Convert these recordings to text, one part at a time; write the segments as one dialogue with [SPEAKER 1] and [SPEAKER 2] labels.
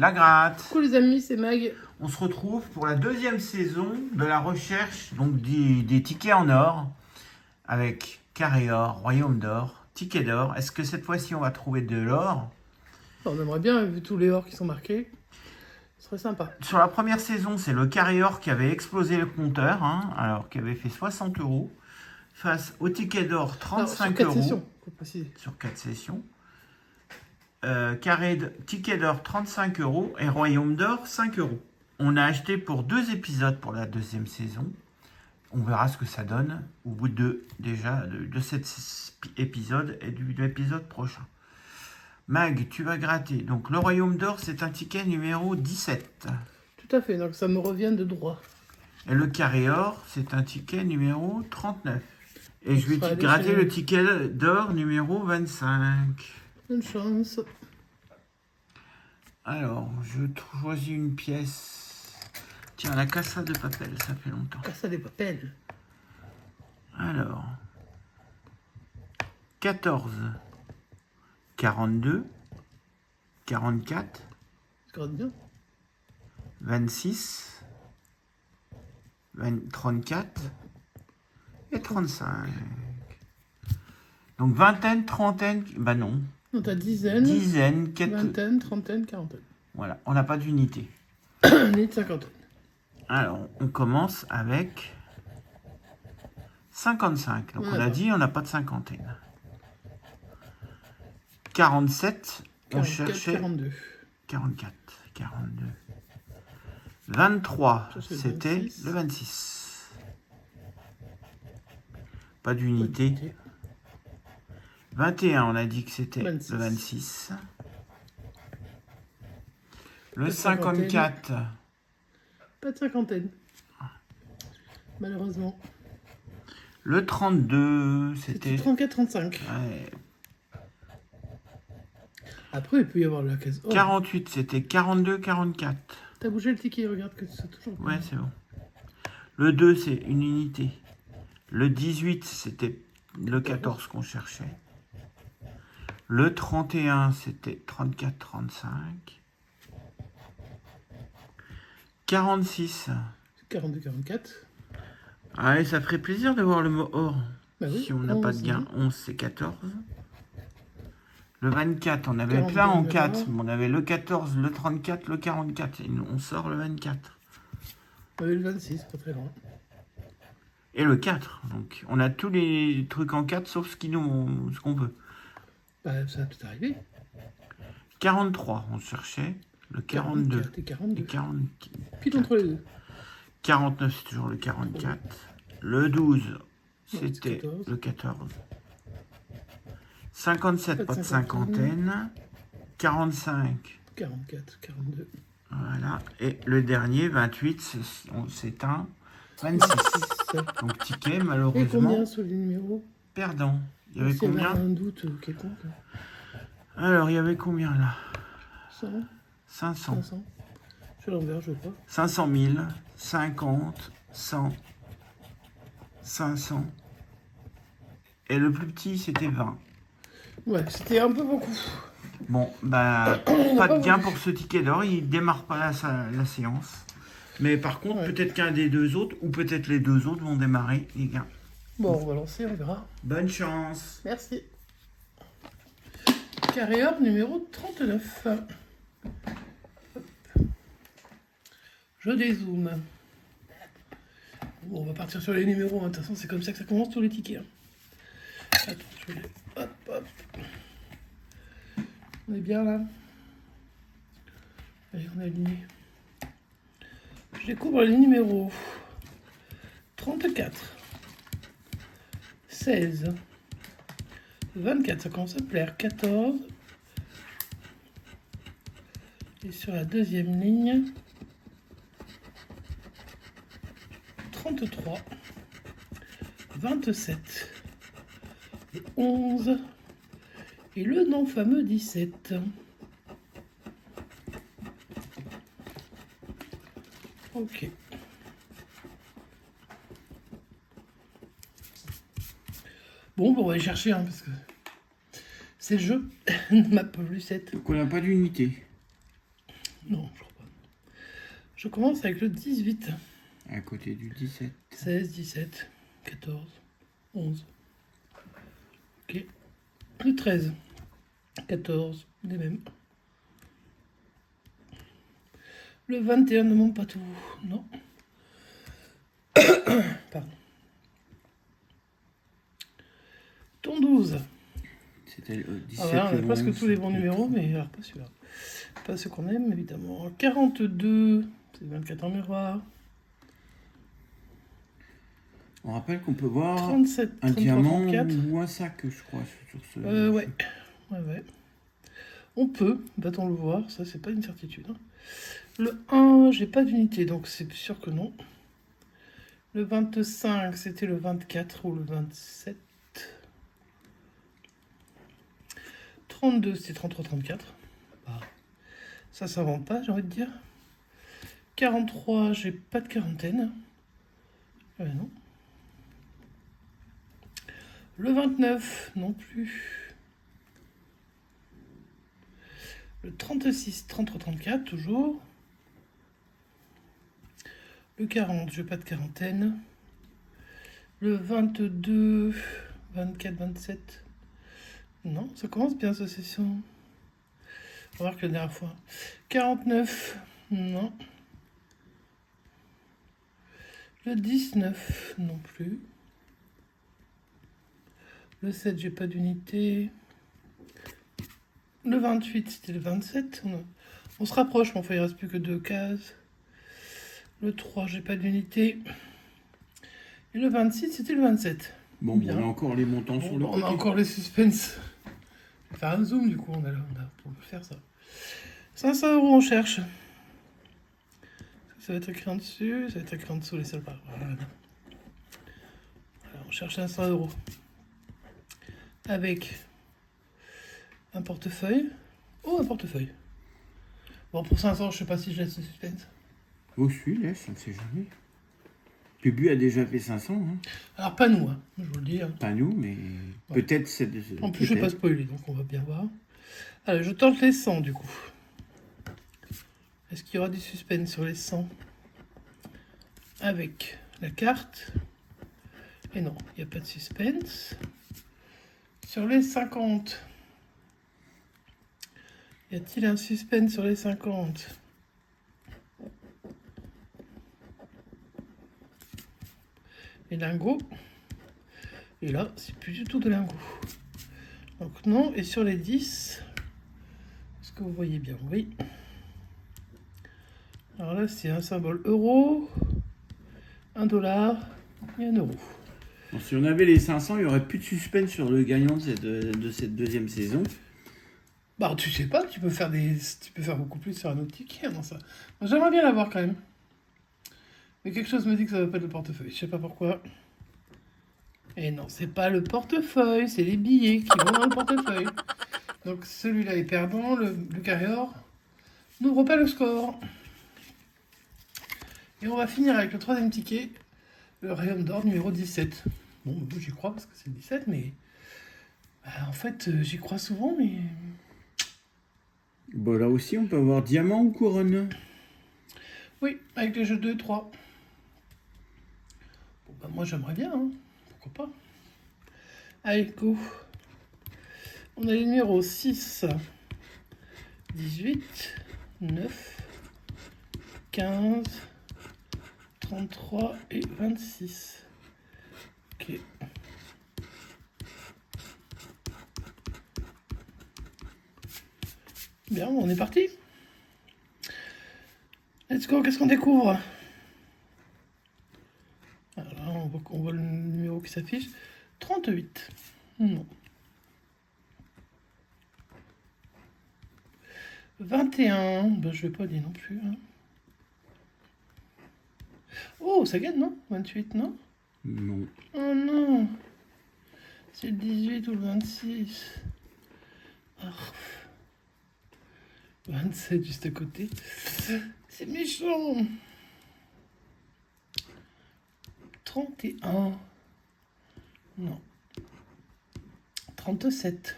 [SPEAKER 1] la gratte.
[SPEAKER 2] Coucou les amis, c'est Mag.
[SPEAKER 1] On se retrouve pour la deuxième saison de la recherche donc des tickets en or avec Carré Or, Royaume d'Or, Ticket d'Or. Est-ce que cette fois-ci on va trouver de l'or?
[SPEAKER 2] On aimerait bien, vu tous les ors qui sont marqués. Ce serait sympa.
[SPEAKER 1] Sur la première saison, c'est le Carré Or qui avait explosé le compteur, alors qui avait fait 60 euros, face au Ticket d'Or 35
[SPEAKER 2] sur 4
[SPEAKER 1] euros.
[SPEAKER 2] sessions, faut préciser.
[SPEAKER 1] Sur 4 sessions. Ticket d'Or 35 euros et Royaume d'Or 5 euros. On a acheté pour 2 épisodes pour la deuxième saison. On verra ce que ça donne au bout de cet épisode et de l'épisode prochain. Mag, tu vas gratter. Donc le Royaume d'Or, c'est un ticket numéro 17.
[SPEAKER 2] Tout à fait, donc ça me revient de droit.
[SPEAKER 1] Et le Carré Or, c'est un ticket numéro 39. Et je vais
[SPEAKER 2] sera allé
[SPEAKER 1] gratter
[SPEAKER 2] chez-
[SPEAKER 1] le ticket d'or numéro 25.
[SPEAKER 2] Bonne chance.
[SPEAKER 1] Alors, je choisis une pièce. Tiens, la Casa de Papel, ça fait longtemps.
[SPEAKER 2] Casa de Papel.
[SPEAKER 1] Alors, 14, 42, 44,
[SPEAKER 2] Ça gratte bien.
[SPEAKER 1] 26, 34 et 35. Donc vingtaine, trentaine, bah non,
[SPEAKER 2] Non, t'as dizaine,
[SPEAKER 1] dizaine,
[SPEAKER 2] vingtaine, trentaine, quarantaine.
[SPEAKER 1] voilà, on n'a pas d'unité.
[SPEAKER 2] Ni de cinquantaine.
[SPEAKER 1] Alors, on commence avec 55. Donc, on a
[SPEAKER 2] Voilà.
[SPEAKER 1] dit, on n'a pas de cinquantaine. 47, on
[SPEAKER 2] 44,
[SPEAKER 1] cherchait
[SPEAKER 2] 42.
[SPEAKER 1] 44, 42. 23,
[SPEAKER 2] Ça, c'est le
[SPEAKER 1] c'était
[SPEAKER 2] 26.
[SPEAKER 1] le 26. Pas d'unité. 21, on a dit que c'était
[SPEAKER 2] 26.
[SPEAKER 1] le 26. Le
[SPEAKER 2] Pas de cinquantaine.
[SPEAKER 1] 54,
[SPEAKER 2] Pas de cinquantaine. Malheureusement.
[SPEAKER 1] le 32,
[SPEAKER 2] C'était
[SPEAKER 1] c'était...
[SPEAKER 2] 34-35.
[SPEAKER 1] ouais,
[SPEAKER 2] Après, il peut y avoir la case or.
[SPEAKER 1] 48, c'était 42, 44.
[SPEAKER 2] T'as bougé le ticket, regarde que c'est toujours.
[SPEAKER 1] Ouais, c'est bon. Le 2, c'est une unité. Le 18, c'était le 14 qu'on cherchait. Le 31, c'était 34, 35. 46.
[SPEAKER 2] 42-44.
[SPEAKER 1] Ah, et ça ferait plaisir de voir le mot or.
[SPEAKER 2] Bah oui,
[SPEAKER 1] Si on n'a pas de
[SPEAKER 2] 11,
[SPEAKER 1] gain. 11, c'est 14. Le 24, on avait
[SPEAKER 2] 42,
[SPEAKER 1] plein en
[SPEAKER 2] voilà.
[SPEAKER 1] 4. Mais on avait le 14, le 34, le 44. Et nous, on sort le 24.
[SPEAKER 2] Le 26, pas très loin.
[SPEAKER 1] Et le 4. Donc, on a tous les trucs en 4, sauf ce qu'on veut.
[SPEAKER 2] Bah, ça peut arriver.
[SPEAKER 1] 43, on cherchait. Le 42.
[SPEAKER 2] 44 et 42.
[SPEAKER 1] Et 40,
[SPEAKER 2] Pile entre les deux.
[SPEAKER 1] 49, c'est toujours le 44. Le 12,
[SPEAKER 2] c'est
[SPEAKER 1] c'était
[SPEAKER 2] 14.
[SPEAKER 1] le 14. 57, pas de
[SPEAKER 2] cinquantaine.
[SPEAKER 1] cinquantaine. 45,
[SPEAKER 2] 44, 42.
[SPEAKER 1] voilà. Et le dernier, 28, c'est un 26. Donc ticket,
[SPEAKER 2] Et
[SPEAKER 1] malheureusement,
[SPEAKER 2] combien sur les numéros?
[SPEAKER 1] perdant. Il y avait
[SPEAKER 2] S'il y
[SPEAKER 1] combien?
[SPEAKER 2] un doute quelconque.
[SPEAKER 1] Alors, il y avait combien là?
[SPEAKER 2] 100,
[SPEAKER 1] 500.
[SPEAKER 2] 500. Je suis à l'envers, je crois.
[SPEAKER 1] 500 000, 50, 100, 500. Et le plus petit, c'était 20.
[SPEAKER 2] Ouais, c'était un peu beaucoup.
[SPEAKER 1] Bon, bah,
[SPEAKER 2] On
[SPEAKER 1] pas
[SPEAKER 2] n'a pas
[SPEAKER 1] de gain
[SPEAKER 2] voulu.
[SPEAKER 1] pour ce ticket d'or. Il démarre pas la séance. Mais par contre,
[SPEAKER 2] Ouais.
[SPEAKER 1] peut-être qu'un des deux autres, ou peut-être les deux autres vont démarrer les gains.
[SPEAKER 2] Bon, on va lancer, on verra.
[SPEAKER 1] Bonne chance.
[SPEAKER 2] Merci. Carré or numéro 39. Hop. Je dézoome. Bon, on va partir sur les numéros. De toute façon, c'est comme ça que ça commence sur les tickets. Attends, je vais... Hop, hop. On est bien là. Allez, on est aligné. Je découvre les numéros. 34. 16. 24, ça commence à me plaire. 14. Et sur la deuxième ligne, 33. 27. Le 11. Et le non fameux 17. Ok. Bon, on va aller chercher, hein, parce que c'est le jeu. Ma pauvre Lucette.
[SPEAKER 1] Donc on n'a pas d'unité.
[SPEAKER 2] Non, Je commence avec le 18.
[SPEAKER 1] À côté du 17.
[SPEAKER 2] 16, 17, 14, 11. Ok. Le 13, 14, les mêmes. Le 21 ne monte pas tout. Non. Pardon. Ton 12.
[SPEAKER 1] C'était le 17.
[SPEAKER 2] Ah voilà, on a
[SPEAKER 1] le
[SPEAKER 2] presque
[SPEAKER 1] 11,
[SPEAKER 2] tous les bons
[SPEAKER 1] le
[SPEAKER 2] numéros, mais alors pas celui-là. Pas ceux qu'on aime, évidemment. 42, c'est 24 en miroir.
[SPEAKER 1] On rappelle qu'on peut voir
[SPEAKER 2] 37,
[SPEAKER 1] un
[SPEAKER 2] 33,
[SPEAKER 1] diamant
[SPEAKER 2] 34.
[SPEAKER 1] ou un sac, je crois, sur ce.
[SPEAKER 2] Ouais. Ouais. On peut, va-t-on le voir, ça c'est pas une certitude. Hein. Le 1, j'ai pas d'unité, donc c'est sûr que non. Le 25, c'était le 24 ou le 27. 32, c'était 33, 34. Bah, ça vend pas, j'ai envie de dire. 43, j'ai pas de quarantaine. Non. Le 29, non plus. Le 36, 33, 34, toujours. Le 40, je n'ai pas de quarantaine. Le 22, 24, 27. Non, ça commence bien cette session. On va voir que la dernière fois. 49, non. Le 19, non plus. Le 7, j'ai pas d'unité. Le 28, c'était le 27. On se rapproche, mais enfin, il ne reste plus que 2 cases. Le 3, j'ai pas d'unité. Et le 26, c'était le 27.
[SPEAKER 1] Bon, bien. On a encore les montants sur le côté.
[SPEAKER 2] On a encore les suspens. Je vais faire un zoom, du coup, on a pour faire ça. 500 € on cherche. Ça va être écrit en dessus, ça va être écrit en dessous les seuls pas. Voilà, on cherche 500 €. Avec un portefeuille. Oh, un portefeuille. Bon, pour 500, je sais pas si je laisse le suspense.
[SPEAKER 1] Oh, je laisse, on ne sait jamais. Pubu a déjà fait 500. Hein.
[SPEAKER 2] Alors, pas nous, hein, je vous le dis. Hein.
[SPEAKER 1] Pas nous, mais ouais. Peut-être c'est...
[SPEAKER 2] En plus, je ne vais pas spoiler, donc on va bien voir. Allez, je tente les 100, du coup. Est-ce qu'il y aura du suspense sur les 100 avec la carte? Et non, il n'y a pas de suspense. Sur les 50, y a-t-il un suspense sur les 50? Et lingot. Et là, c'est plus du tout de lingot. Donc non, et sur les 10, est-ce que vous voyez bien? Oui. Alors là, c'est un symbole euro, 1 dollar et 1 euro.
[SPEAKER 1] Bon, si on avait les 500, il n'y aurait plus de suspense sur le gagnant de cette deuxième saison.
[SPEAKER 2] Bah, tu sais pas, tu peux faire beaucoup plus sur un autre ticket dans ça. J'aimerais bien l'avoir quand même. Mais quelque chose me dit que ça va pas être le portefeuille. Je sais pas pourquoi. Et non, c'est pas le portefeuille, c'est les billets qui vont dans le portefeuille. Donc celui-là est perdant, le carrière n'ouvre pas le score. Et on va finir avec le troisième ticket, le Royaume d'or numéro 17. Bon, j'y crois parce que c'est le 17, mais... en fait, j'y crois souvent, mais...
[SPEAKER 1] Bon, là aussi, on peut avoir diamant ou couronne.
[SPEAKER 2] Oui, avec les jeux 2 et 3. Bon, bah moi j'aimerais bien, hein. Pourquoi pas. Allez, go. On a les numéros 6, 18, 9, 15, 33 et 26. Ok. Bien, on est parti. Let's go, qu'est-ce qu'on découvre? Alors là, on voit le numéro qui s'affiche. 38. Non. 21. Ben, je vais pas dire non plus. Hein. Oh, ça gagne, non? 28, non?
[SPEAKER 1] Non.
[SPEAKER 2] Oh non. C'est le 18 ou le 26. Oh. 27 juste à côté. C'est méchant. 31. Non. 37.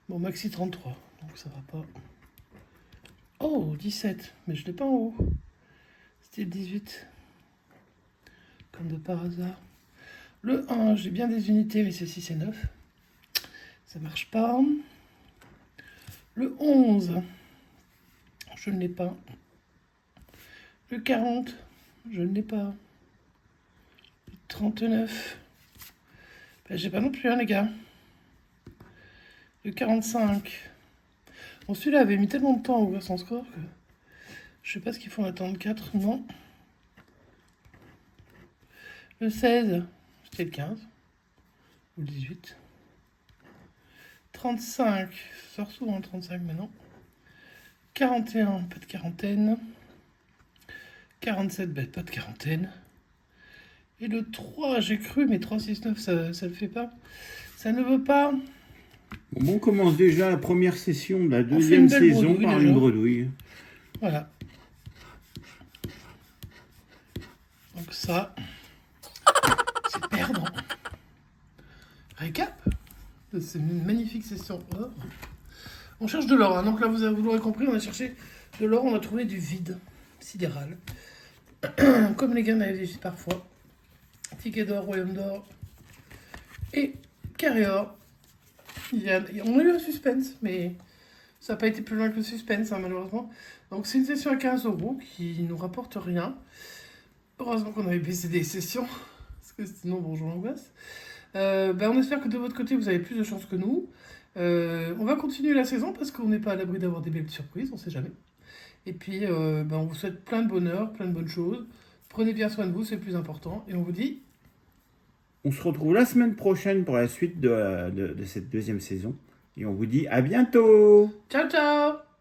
[SPEAKER 2] Bon, maxi 33. Donc ça va pas. Oh, 17. Mais je l'ai pas en haut. C'était le 18. Comme de par hasard. Le 1, j'ai bien des unités, mais c'est 6 et 9. Ça marche pas. Le 11, je ne l'ai pas. Le 40, je ne l'ai pas. Le 39, ben, j'ai pas non plus, hein, les gars. Le 45. Bon, celui-là avait mis tellement de temps à ouvrir son score que je sais pas ce qu'ils font attendre 4, non. Le 16, c'était le 15. Ou le 18. 35, ça sort souvent le 35 maintenant. 41, pas de quarantaine. 47, pas de quarantaine. Et le 3, j'ai cru, mais 3, 6, 9, ça le fait pas. Ça ne veut pas.
[SPEAKER 1] Bon, on commence déjà la première session de la
[SPEAKER 2] fait
[SPEAKER 1] deuxième
[SPEAKER 2] une belle
[SPEAKER 1] saison
[SPEAKER 2] bredouille,
[SPEAKER 1] par
[SPEAKER 2] déjà.
[SPEAKER 1] une bredouille.
[SPEAKER 2] Voilà. Donc ça, c'est perdant. Récap de ces magnifiques sessions. Oh. On cherche de l'or, hein. Donc là, vous l'aurez compris, on a cherché de l'or, on a trouvé du vide sidéral. Comme les gars m'avaient dit parfois. Ticket d'or, royaume d'or et carré or. On a eu un suspense, mais ça n'a pas été plus loin que le suspense, hein, malheureusement. Donc c'est une session à 15 € qui nous rapporte rien. Heureusement qu'on avait baissé des sessions, parce que sinon, bonjour l'angoisse. On espère que de votre côté, vous avez plus de chance que nous. On va continuer la saison, parce qu'on n'est pas à l'abri d'avoir des belles surprises, on ne sait jamais. Et puis, on vous souhaite plein de bonheur, plein de bonnes choses. Prenez bien soin de vous, c'est le plus important. Et on vous dit...
[SPEAKER 1] On se retrouve la semaine prochaine pour la suite de cette deuxième saison. Et on vous dit à bientôt.
[SPEAKER 2] Ciao, ciao!